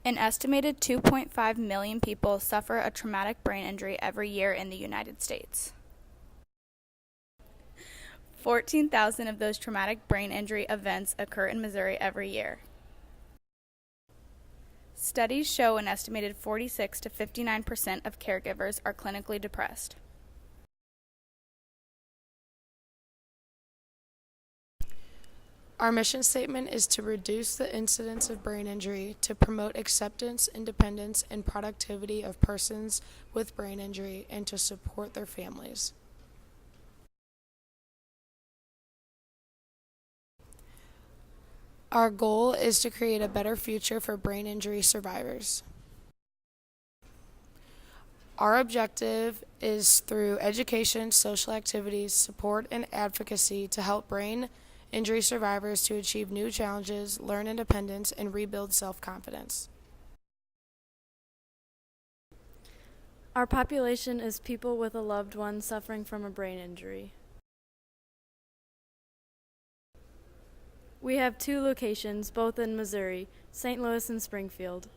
An estimated 2.5 million people suffer a traumatic brain injury every year in the United States. 14,000 of those traumatic brain injury events occur in Missouri every year. Studies show an estimated 46 to 59% of caregivers are clinically depressed. Our mission statement is to reduce the incidence of brain injury, to promote acceptance, independence, and productivity of persons with brain injury, and to support their families. Our goal is to create a better future for brain injury survivors. Our objective is through education, social activities, support, and advocacy to help brain injury survivors to achieve new challenges, learn independence, and rebuild self-confidence. Our population is people with a loved one suffering from a brain injury. We have 2 locations, both in Missouri, St. Louis and Springfield.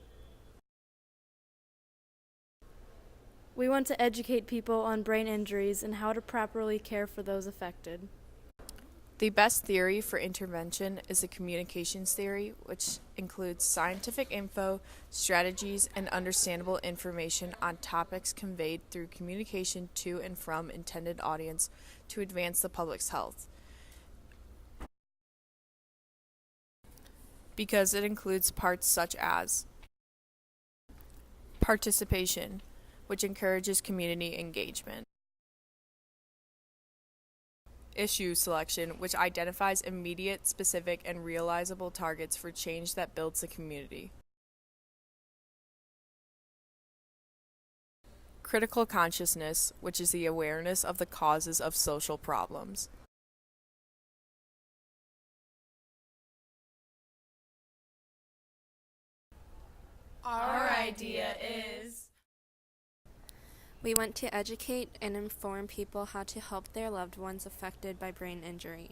We want to educate people on brain injuries and how to properly care for those affected. The best theory for intervention is the communications theory, which includes scientific info, strategies, and understandable information on topics conveyed through communication to and from intended audience to advance the public's health. Because it includes parts such as participation, which encourages community engagement. Issue selection, which identifies immediate, specific, and realizable targets for change that builds the community. Critical consciousness, which is the awareness of the causes of social problems. Our idea is we want to educate and inform people how to help their loved ones affected by brain injury.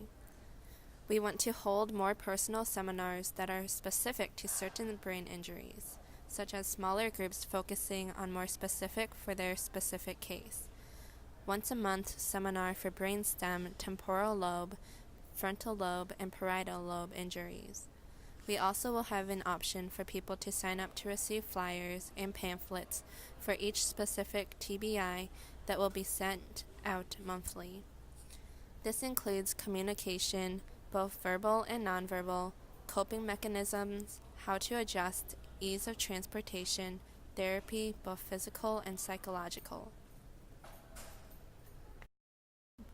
We want to hold more personal seminars that are specific to certain brain injuries, such as smaller groups focusing on more specific for their specific case. Once a month seminar for brainstem, temporal lobe, frontal lobe, and parietal lobe injuries. We also will have an option for people to sign up to receive flyers and pamphlets for each specific TBI that will be sent out monthly. This includes communication, both verbal and nonverbal, coping mechanisms, how to adjust, ease of transportation, therapy, both physical and psychological.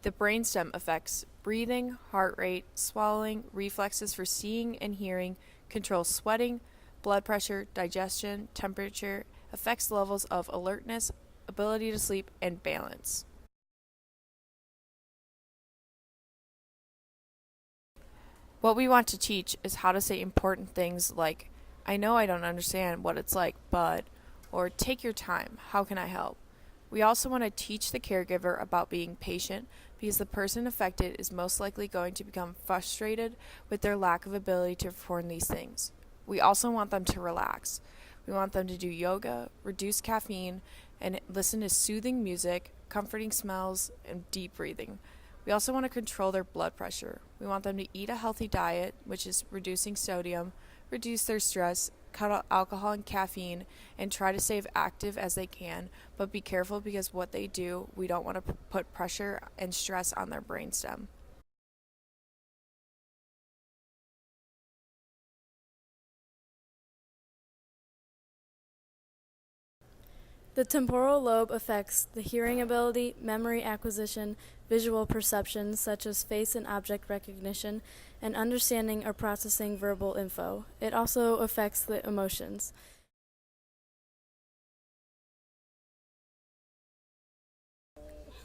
The brainstem affects breathing, heart rate, swallowing, reflexes for seeing and hearing, controls sweating, blood pressure, digestion, temperature, affects levels of alertness, ability to sleep, and balance. What we want to teach is how to say important things like, I know I don't understand what it's like, but, or take your time, how can I help? We also want to teach the caregiver about being patient because the person affected is most likely going to become frustrated with their lack of ability to perform these things. We also want them to relax. We want them to do yoga, reduce caffeine, and listen to soothing music, comforting smells, and deep breathing. We also want to control their blood pressure. We want them to eat a healthy diet, which is reducing sodium, reduce their stress, cut out alcohol and caffeine, and try to stay active as they can, but be careful because what they do, we don't want to put pressure and stress on their brainstem. The temporal lobe affects the hearing ability, memory acquisition, visual perception such as face and object recognition, and understanding or processing verbal info. It also affects the emotions.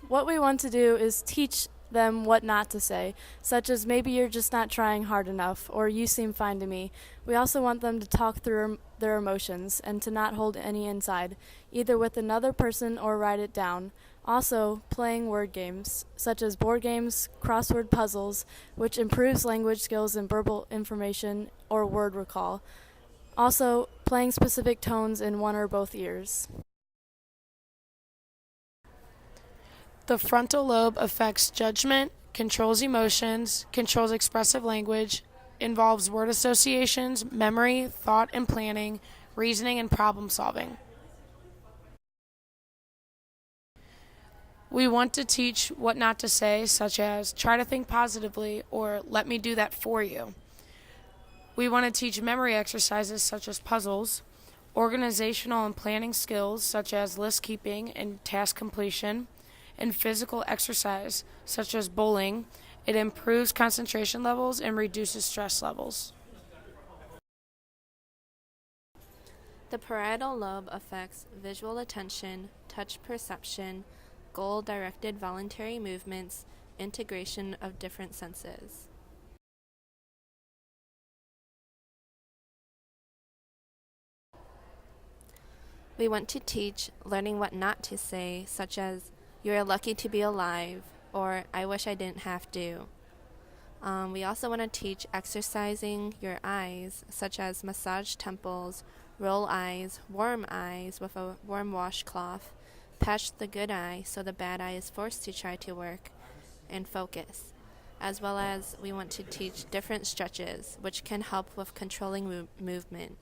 What we want to do is teach them what not to say, such as maybe you're just not trying hard enough, or you seem fine to me. We also want them to talk through their emotions and to not hold any inside, either with another person or write it down. Also, playing word games, such as board games, crossword puzzles, which improves language skills and verbal information or word recall. Also, playing specific tones in one or both ears. The frontal lobe affects judgment, controls emotions, controls expressive language, involves word associations, memory, thought and planning, reasoning, and problem solving. We want to teach what not to say, such as try to think positively or let me do that for you. We want to teach memory exercises such as puzzles, organizational and planning skills such as list keeping and task completion, and physical exercise such as bowling. It improves concentration levels and reduces stress levels. The parietal lobe affects visual attention, touch perception, goal-directed voluntary movements, integration of different senses. We want to teach learning what not to say, such as, "You're lucky to be alive," or "I wish I didn't have to." We also want to teach exercising your eyes, such as massage temples, roll eyes with a warm washcloth, patch the good eye so the bad eye is forced to try to work, and focus. As well as we want to teach different stretches, which can help with controlling movement.